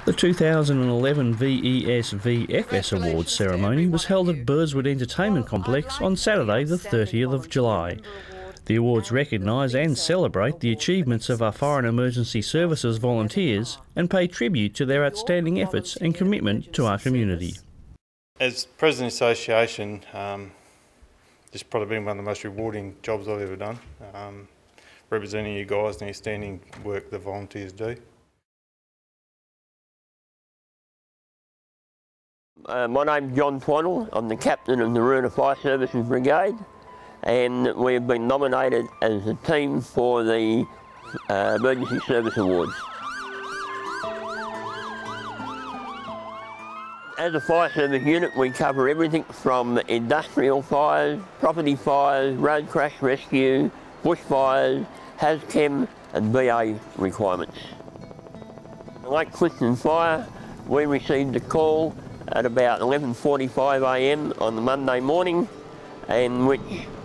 The 2011 VES VFS Awards ceremony was held at Burswood Entertainment Complex on Saturday the 30th of July. The awards recognise and celebrate the achievements of our Fire and Emergency Services volunteers and pay tribute to their outstanding efforts and commitment to our community. As President of the Association, this has probably been one of the most rewarding jobs I've ever done, representing you guys and the outstanding work the volunteers do. My name's John Twaddle. I'm the captain of the Roona Fire Services Brigade, and we've been nominated as a team for the Emergency Service Awards. As a fire service unit, we cover everything from industrial fires, property fires, road crash rescue, bushfires, HAZChem and VA requirements. Like Clifton Fire, we received a call at about 11:45 a.m. on the Monday morning, in which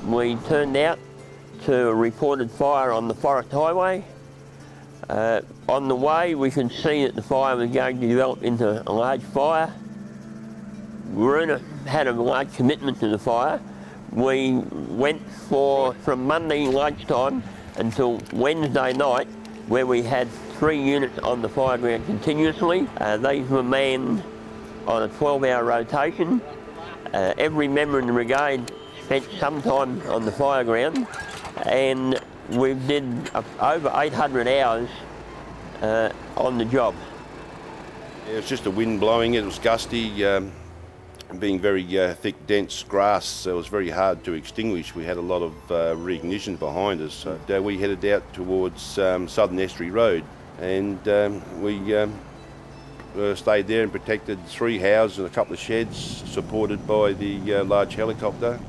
we turned out to a reported fire on the Forest Highway. On the way, we could see that the fire was going to develop into a large fire. Roona had a large commitment to the fire. We went from Monday lunchtime until Wednesday night, where we had 3 units on the fire ground continuously. These were manned on a 12-hour rotation. Every member in the brigade spent some time on the fire ground, and we did over 800 hours on the job. It was just a wind blowing, it was gusty. Being very thick, dense grass, it was very hard to extinguish. We had a lot of reignition behind us. So we headed out towards Southern Estuary Road, and we stayed there and protected 3 houses and a couple of sheds, supported by the large helicopter.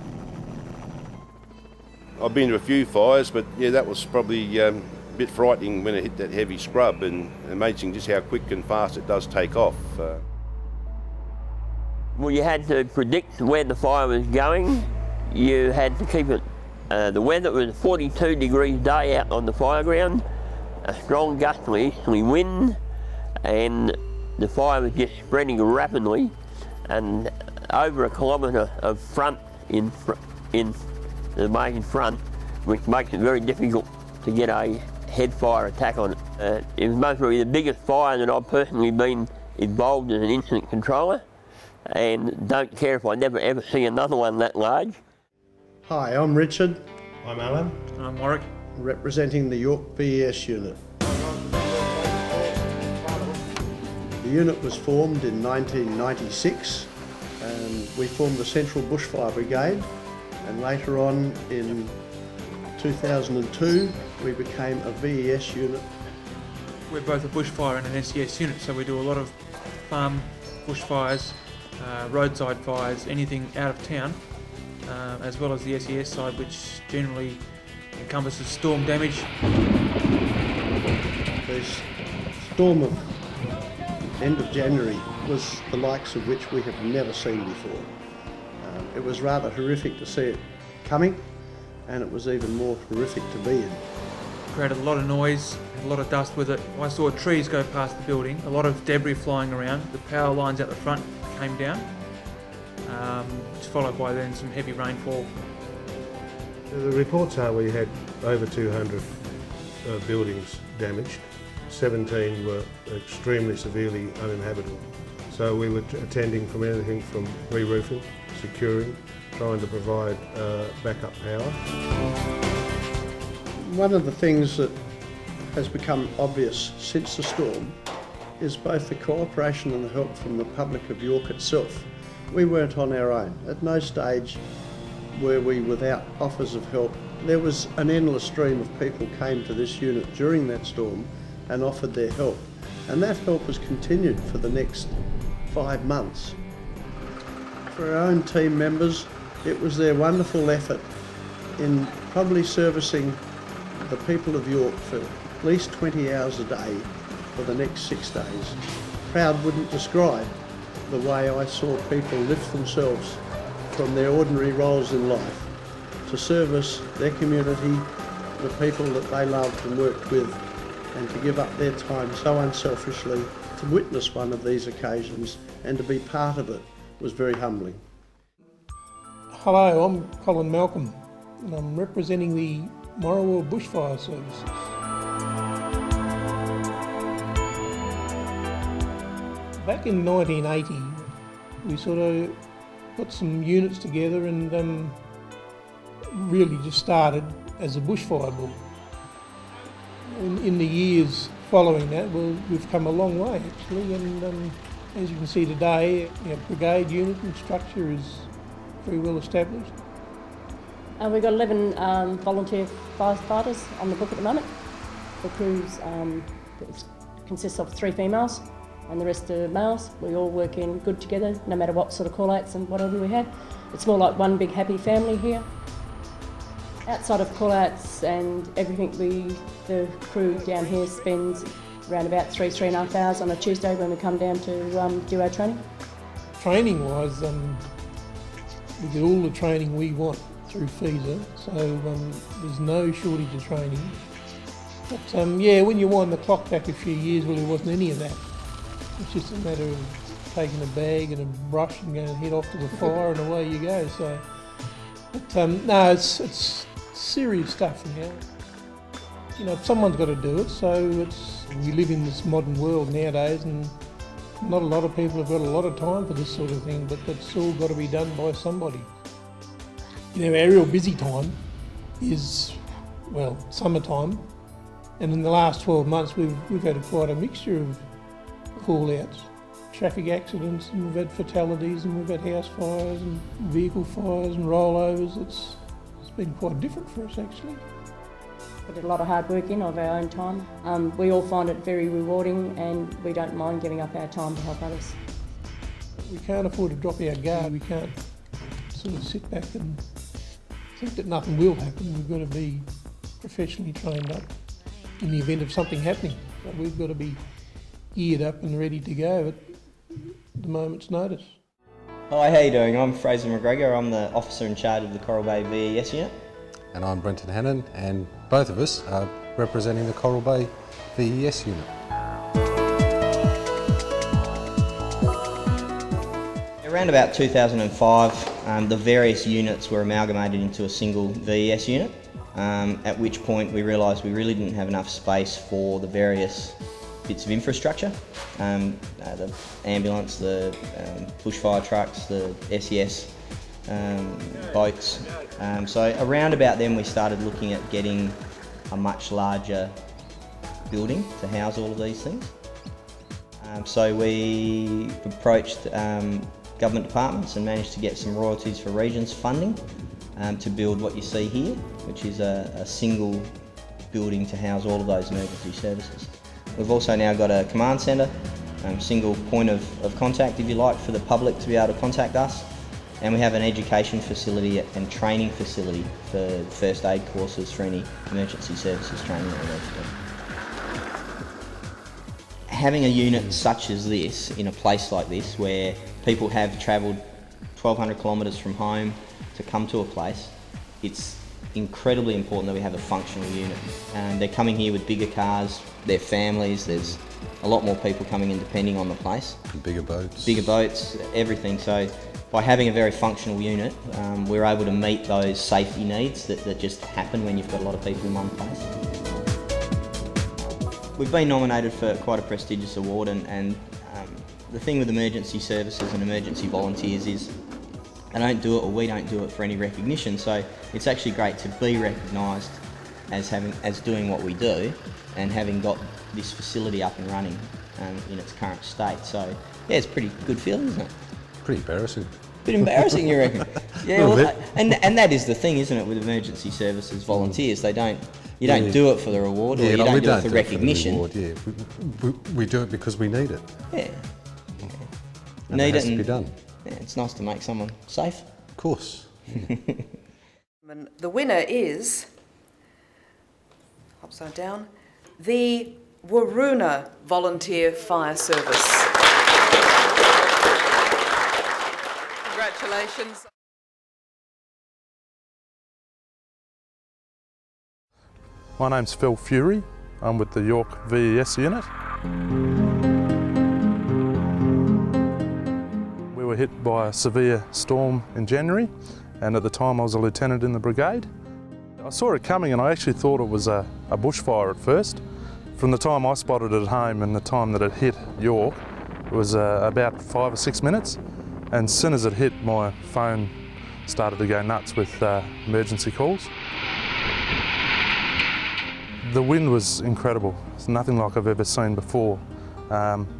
I've been to a few fires, but yeah, that was probably a bit frightening when it hit that heavy scrub, and amazing just how quick and fast it does take off. Well, you had to predict where the fire was going. You had to keep it, the weather was 42 degrees day out on the fire ground, a strong gustly easterly wind, and the fire was just spreading rapidly, and over 1 kilometre of front in the main front, which makes it very difficult to get a head fire attack on it. It was most probably the biggest fire that I've personally been involved as an incident controller, and don't care if I never ever see another one that large. Hi, I'm Richard. I'm Alan. I'm Warwick. Representing the York VES unit. The unit was formed in 1996, and we formed the Central Bushfire Brigade, and later on in 2002 we became a VES unit. We're both a bushfire and an SES unit, so we do a lot of farm bushfires, roadside fires, anything out of town, as well as the SES side, which generally encompasses storm damage. The storm of end of January was the likes of which we have never seen before. It was rather horrific to see it coming, and it was even more horrific to be in. Created a lot of noise, a lot of dust with it. I saw trees go past the building, a lot of debris flying around. The power lines out the front came down, followed by then some heavy rainfall. The reports are we had over 200 buildings damaged. 17 were extremely severely uninhabitable. So we were attending from anything from re-roofing, securing, trying to provide backup power. One of the things that has become obvious since the storm is both the cooperation and the help from the public of York itself. We weren't on our own. At no stage were we without offers of help. There was an endless stream of people came to this unit during that storm and offered their help, and that help has continued for the next 5 months. For our own team members, it was their wonderful effort in probably servicing the people of York for at least 20 hours a day for the next 6 days. Crowd wouldn't describe the way I saw people lift themselves from their ordinary roles in life to service their community, the people that they loved and worked with, and to give up their time so unselfishly to witness one of these occasions and to be part of it was very humbling. Hello, I'm Colin Malcolm and I'm representing the Morawal Bushfire Services. Back in 1980 we sort of put some units together and really just started as a bushfire board. In the years following that, we've come a long way actually, and as you can see today, our brigade unit and structure is very well established. We've got 11 volunteer firefighters on the book at the moment. The crews consists of 3 females and the rest are males. We all work in good together, no matter what sort of call-outs and whatever we have. It's more like one big happy family here. Outside of call-outs and everything, the crew down here spends around about 3.5 hours on a Tuesday when we come down to do our training. Training-wise, we get all the training we want through FESA, so there's no shortage of training. But yeah, when you wind the clock back a few years, well, there wasn't any of that. It's just a matter of taking a bag and a brush and going and head off to the fire and away you go. So, but no, it's serious stuff now. You know, someone's got to do it, so we live in this modern world nowadays and not a lot of people have got a lot of time for this sort of thing, but it's all got to be done by somebody. You know, our real busy time is, well, summertime, and in the last 12 months we've had quite a mixture of call-outs, traffic accidents, and we've had fatalities, and we've had house fires and vehicle fires and rollovers. It's been quite different for us actually. We did a lot of hard work in of our own time. We all find it very rewarding and we don't mind giving up our time to help others. We can't afford to drop our guard. We can't sort of sit back and think that nothing will happen. We've got to be professionally trained up in the event of something happening. So we've got to be geared up and ready to go at the moment's notice. Hi, how you doing? I'm Fraser McGregor. I'm the officer in charge of the Coral Bay VES unit. And I'm Brenton Hannon, and both of us are representing the Coral Bay VES unit. Around about 2005, the various units were amalgamated into a single VES unit, at which point we realised we really didn't have enough space for the various bits of infrastructure, the ambulance, the bushfire trucks, the SES boats. So around about then we started looking at getting a much larger building to house all of these things. So we approached government departments and managed to get some royalties for regions funding to build what you see here, which is a single building to house all of those emergency services. We've also now got a command centre, single point of contact, if you like, for the public to be able to contact us. And we have an education facility and training facility for first aid courses for any emergency services training that we need to do. Having a unit such as this in a place like this where people have travelled 1,200 kilometres from home to come to a place, it's incredibly important that we have a functional unit. They're coming here with bigger cars, their families, there's a lot more people coming in depending on the place. And bigger boats. Bigger boats, everything. So by having a very functional unit, we're able to meet those safety needs that just happen when you've got a lot of people in one place. We've been nominated for quite a prestigious award, and the thing with emergency services and emergency volunteers is they don't do it, or we don't do it for any recognition, so it's actually great to be recognised as doing what we do and having got this facility up and running in its current state. So yeah, it's a pretty good feeling, isn't it? Pretty embarrassing. Bit embarrassing, you reckon? Yeah, well, and that is the thing, isn't it, with emergency services volunteers? You don't do it for the reward, or you don't do it for recognition. We do it because we need it. Yeah. And it has to be done. Yeah, it's nice to make someone safe. Of course. Yeah. The winner is, upside down, the Waroona Volunteer Fire Service. Congratulations. My name's Phil Fury. I'm with the York VES unit. We were hit by a severe storm in January, and at the time I was a lieutenant in the brigade. I saw it coming and I actually thought it was a bushfire at first. From the time I spotted it at home and the time that it hit York, it was about 5 or 6 minutes. And as soon as it hit, my phone started to go nuts with emergency calls. The wind was incredible. It's nothing like I've ever seen before.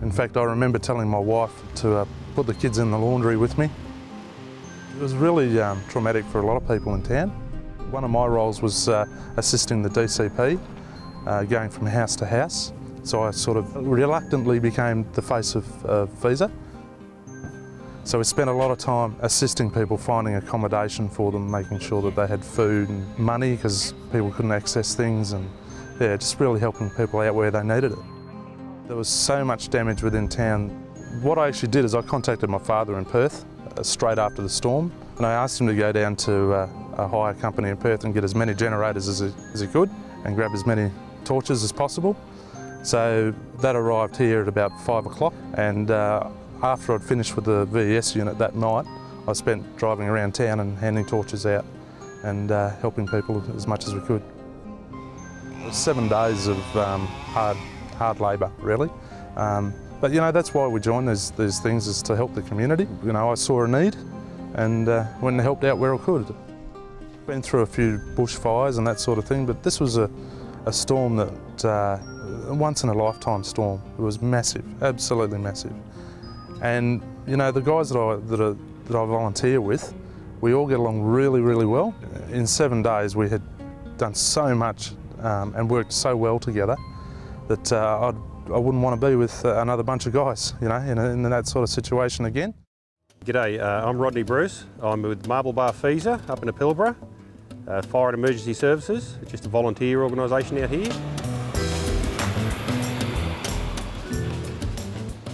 In fact, I remember telling my wife to put the kids in the laundry with me. It was really traumatic for a lot of people in town. One of my roles was assisting the DCP, going from house to house. So I sort of reluctantly became the face of VES. So we spent a lot of time assisting people, finding accommodation for them, making sure that they had food and money because people couldn't access things, and yeah, just really helping people out where they needed it. There was so much damage within town. What I actually did is I contacted my father in Perth straight after the storm, and I asked him to go down to a hire company in Perth and get as many generators as he could and grab as many torches as possible. So that arrived here at about 5 o'clock, and after I'd finished with the VES unit that night, I spent driving around town and handing torches out and helping people as much as we could. It was 7 days of hard labour, really. But you know, that's why we join these things, is to help the community. You know, I saw a need and went and helped out where I could. Been through a few bushfires and that sort of thing, but this was a storm that, a once in a lifetime storm. It was massive, absolutely massive. And you know, the guys that I volunteer with, we all get along really, really well. In 7 days we had done so much and worked so well together that I wouldn't want to be with another bunch of guys, you know, in that sort of situation again. G'day, I'm Rodney Bruce. I'm with Marble Bar VES up in Pilbara, Fire and Emergency Services. It's just a volunteer organisation out here.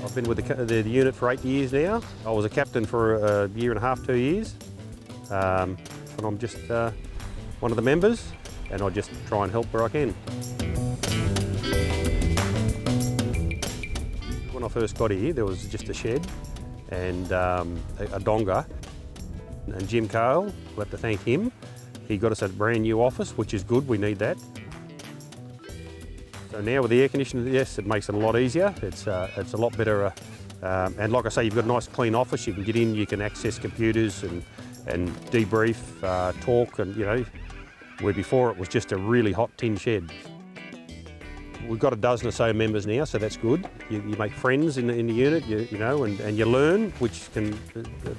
I've been with the unit for 8 years now. I was a captain for a year and a half, 2 years. And I'm just one of the members, and I just try and help where I can. When I first got here, there was just a shed and a donga. And Jim Cale, we'll have to thank him. He got us a brand new office, which is good, we need that. So now with the air conditioner, yes, it makes it a lot easier. It's a lot better, and like I say, you've got a nice clean office. You can get in, you can access computers and debrief, talk, and you know, where before it was just a really hot tin shed. We've got a dozen or so members now, so that's good. You make friends in the unit, you know, and you learn, which can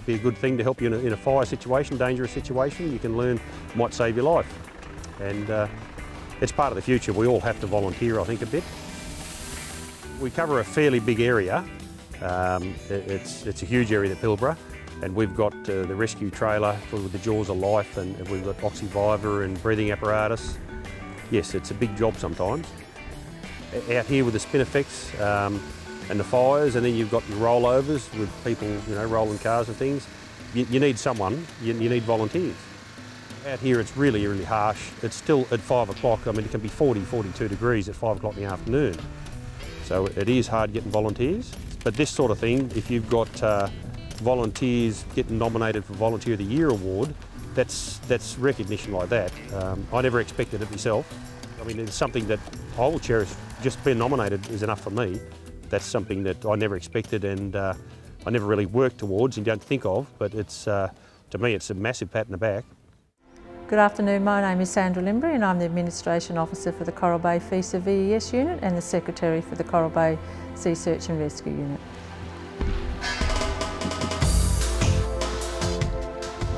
be a good thing to help you in a fire situation, dangerous situation. You can learn, might save your life, and it's part of the future. We all have to volunteer, I think, a bit. We cover a fairly big area. It's a huge area, the Pilbara, and we've got the rescue trailer with the Jaws of Life, and we've got Oxyviva and breathing apparatus. Yes, it's a big job sometimes. Out here with the spin effects and the fires, and then you've got your rollovers with people, you know, rolling cars and things. You need someone, you need volunteers. Out here it's really, really harsh. It's still at 5 o'clock. I mean, it can be 40, 42 degrees at 5 o'clock in the afternoon. So it is hard getting volunteers. But this sort of thing, if you've got volunteers getting nominated for Volunteer of the Year award, that's recognition like that. I never expected it myself. I mean, it's something that I will cherish. Just being nominated is enough for me. That's something that I never expected, and I never really worked towards and don't think of, but it's, to me, it's a massive pat in the back. Good afternoon, my name is Sandra Limbry and I'm the Administration Officer for the Coral Bay VES VES unit and the Secretary for the Coral Bay Sea Search and Rescue unit.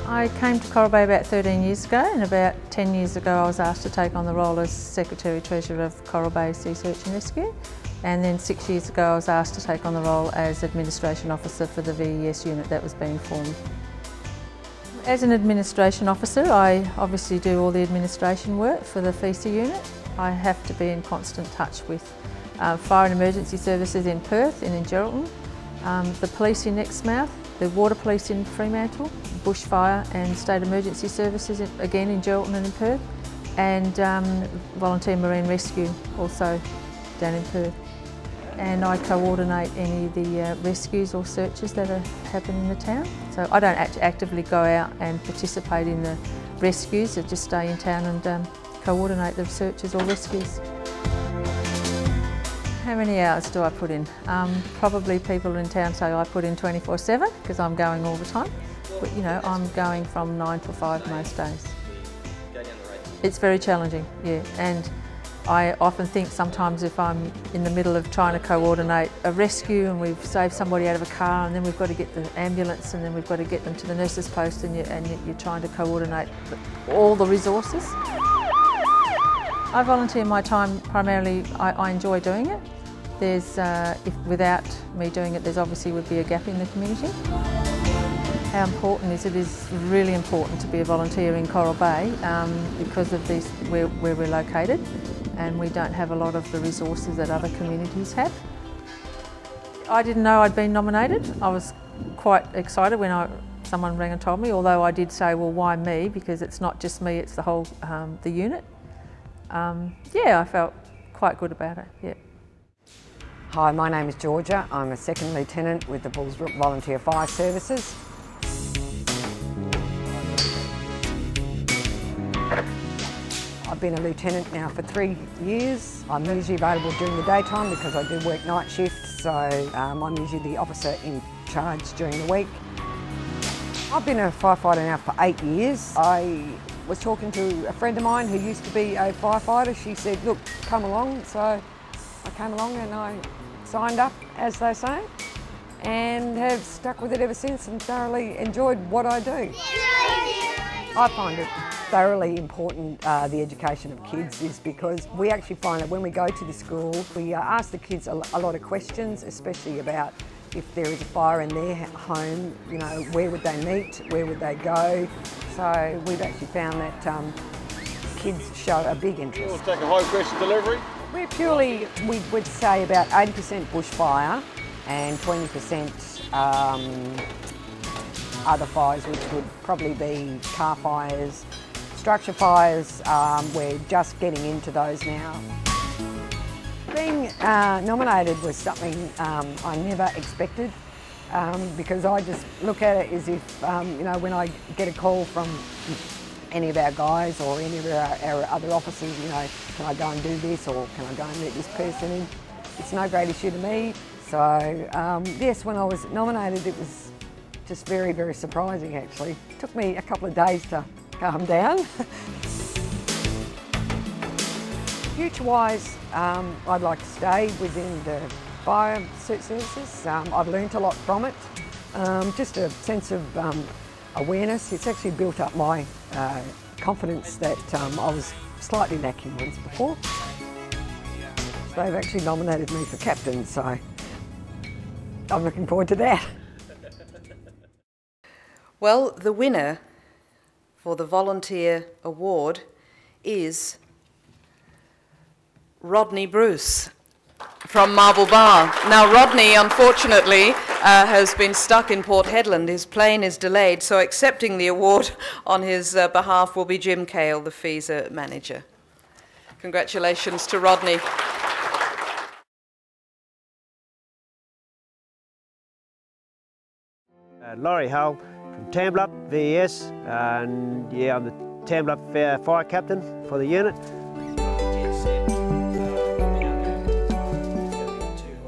I came to Coral Bay about 13 years ago, and about 10 years ago I was asked to take on the role as Secretary-Treasurer of Coral Bay Sea Search and Rescue, and then 6 years ago I was asked to take on the role as Administration Officer for the VES unit that was being formed. As an administration officer, I obviously do all the administration work for the VES unit. I have to be in constant touch with fire and emergency services in Perth and in Geraldton, the police in Exmouth, the water police in Fremantle, bushfire and state emergency services again in Geraldton and in Perth, and volunteer marine rescue also down in Perth. And I coordinate any of the rescues or searches that are happening in the town. So I don't actively go out and participate in the rescues, I just stay in town and coordinate the searches or rescues. How many hours do I put in? Probably people in town say I put in 24/7 because I'm going all the time. But you know, I'm going from 9 to 5 most days. It's very challenging, yeah. And I often think sometimes if I'm in the middle of trying to coordinate a rescue and we've saved somebody out of a car and then we've got to get the ambulance and then we've got to get them to the nurse's post and you're trying to coordinate all the resources. I volunteer my time primarily, I enjoy doing it. There's, without me doing it, there's obviously would be a gap in the community. How important is it? It is really important to be a volunteer in Coral Bay because of this, where we're located, and we don't have a lot of the resources that other communities have. I didn't know I'd been nominated. I was quite excited when someone rang and told me, although I did say, well, why me? Because it's not just me, it's the whole, the unit. Yeah, I felt quite good about it, yeah. Hi, my name is Georgia. I'm a second lieutenant with the Bullsbrook Volunteer Fire Services. I've been a lieutenant now for 3 years. I'm usually available during the daytime because I do work night shifts, so I'm usually the officer in charge during the week. I've been a firefighter now for 8 years. I was talking to a friend of mine who used to be a firefighter. She said, look, come along. So I came along and I signed up, as they say, and have stuck with it ever since and thoroughly enjoyed what I do. I find it thoroughly important, the education of kids, is because we actually find that when we go to the school, we ask the kids a lot of questions, especially about if there is a fire in their home, you know, where would they meet, where would they go. So we've actually found that kids show a big interest. We'll take a high pressure delivery. We're purely, we would say about 80% bushfire and 20% other fires, which would probably be car fires, structure fires. We're just getting into those now. Being nominated was something I never expected because I just look at it as if, you know, when I get a call from any of our guys or any of our other officers, you know, can I go and do this or can I go and meet this person in? It's no great issue to me. So yes, when I was nominated, it was just very, very surprising actually. It took me a couple of days to calm down. Future-wise, I'd like to stay within the fire services. I've learnt a lot from it. Just a sense of awareness. It's actually built up my confidence that I was slightly lacking once before. So they've actually nominated me for captain, so I'm looking forward to that. Well, the winner for the Volunteer Award is Rodney Bruce from Marble Bar. Now, Rodney, unfortunately, has been stuck in Port Hedland. His plane is delayed, so accepting the award on his behalf will be Jim Cale, the VES manager. Congratulations to Rodney. Laurie Hull from Tamblup, VES, and yeah, I'm the Tamblup fire captain for the unit.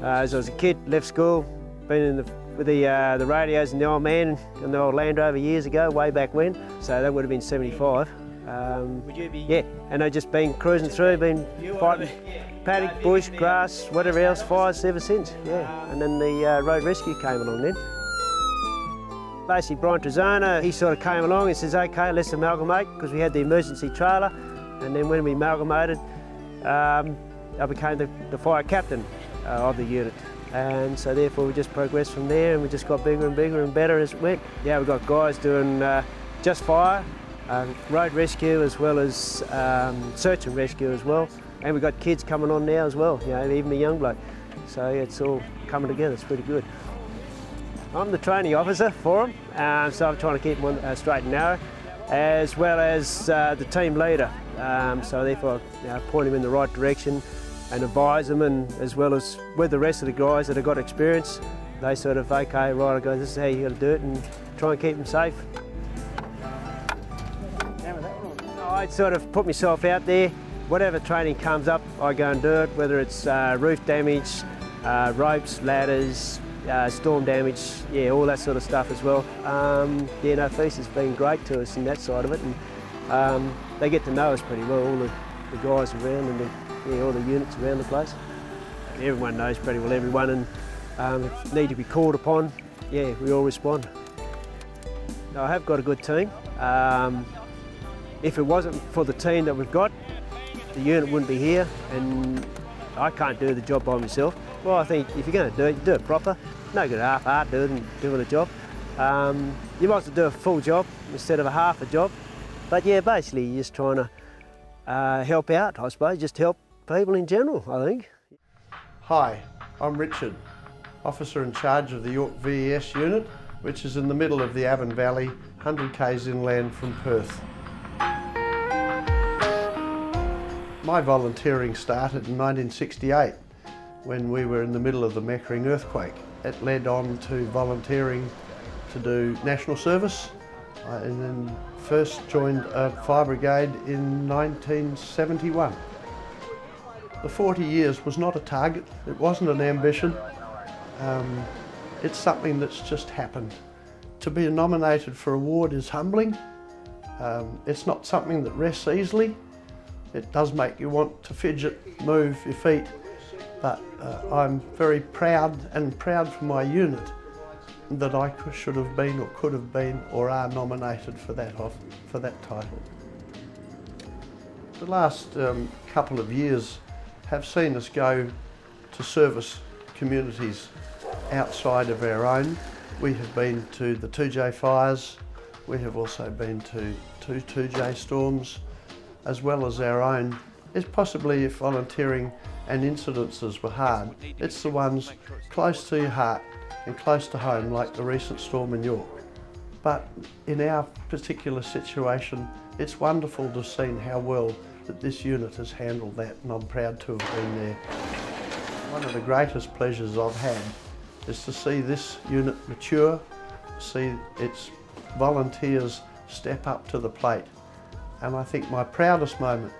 As I was a kid, left school, been with the radios and the old man and the old Land Rover years ago, way back when, so that would have been 75. Yeah, and I've just been cruising through, been fighting paddock, bush, grass, whatever else, fires ever since, yeah. And then the road rescue came along then. Basically, Brian Trezona, he sort of came along and says, okay, let's amalgamate, because we had the emergency trailer, and then when we amalgamated, I became the fire captain of the unit. And so therefore we just progressed from there, and we just got bigger and bigger and better as it went. Yeah, we've got guys doing just fire, road rescue, as well as search and rescue as well. And we've got kids coming on now as well, you know, even a young bloke. So yeah, it's all coming together, it's pretty good. I'm the training officer for them, so I'm trying to keep them straight and narrow, as well as the team leader. so therefore point them in the right direction and advise them, and as well as with the rest of the guys that have got experience, they sort of, okay, right, I go, this is how you got to do it, and try and keep them safe. I sort of put myself out there. Whatever training comes up, I go and do it, whether it's roof damage, ropes, ladders, storm damage, yeah, all that sort of stuff as well. Yeah, no, VES has been great to us in that side of it, and they get to know us pretty well, all the guys around and all the units around the place. Everyone knows pretty well everyone, and if need to be called upon, yeah, we all respond. No, I have got a good team. If it wasn't for the team that we've got, the unit wouldn't be here, and I can't do the job by myself. Well, I think if you're going to do it, you do it proper. No good half-hard doing a job. You might as well do a full job instead of a half a job. But yeah, basically you're just trying to help out, I suppose, just help people in general, I think. Hi, I'm Richard, Officer in charge of the York VES unit, which is in the middle of the Avon Valley, 100 k's inland from Perth. My volunteering started in 1968 when we were in the middle of the Meckering earthquake. It led on to volunteering to do national service, and then first joined a fire brigade in 1971. The 40 years was not a target, it wasn't an ambition, it's something that's just happened. To be nominated for an award is humbling. It's not something that rests easily. It does make you want to fidget, move your feet, but I'm very proud for my unit that I should have been or could have been or are nominated for that title. The last couple of years have seen us go to service communities outside of our own. We have been to the 2J fires, we have also been to 2 2J storms, as well as our own. It's possibly, if volunteering and incidences were hard, it's the ones close to your heart and close to home, like the recent storm in York. But in our particular situation, it's wonderful to see how well that this unit has handled that, and I'm proud to have been there. One of the greatest pleasures I've had is to see this unit mature, see its volunteers step up to the plate. And I think my proudest moment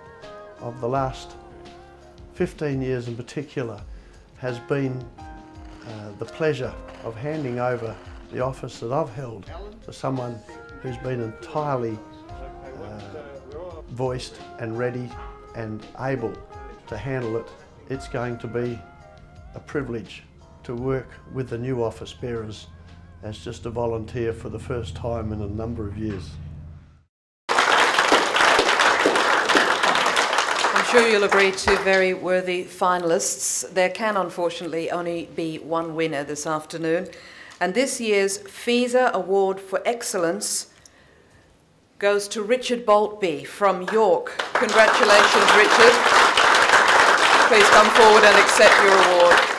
of the last 15 years in particular has been the pleasure of handing over the office that I've held to someone who's been entirely voiced and ready and able to handle it. It's going to be a privilege to work with the new office bearers as just a volunteer for the first time in a number of years. I'm sure you'll agree, two very worthy finalists. There can unfortunately only be one winner this afternoon, and this year's VES Award for Excellence goes to Richard Boltby from York. Congratulations, Richard. Please come forward and accept your award.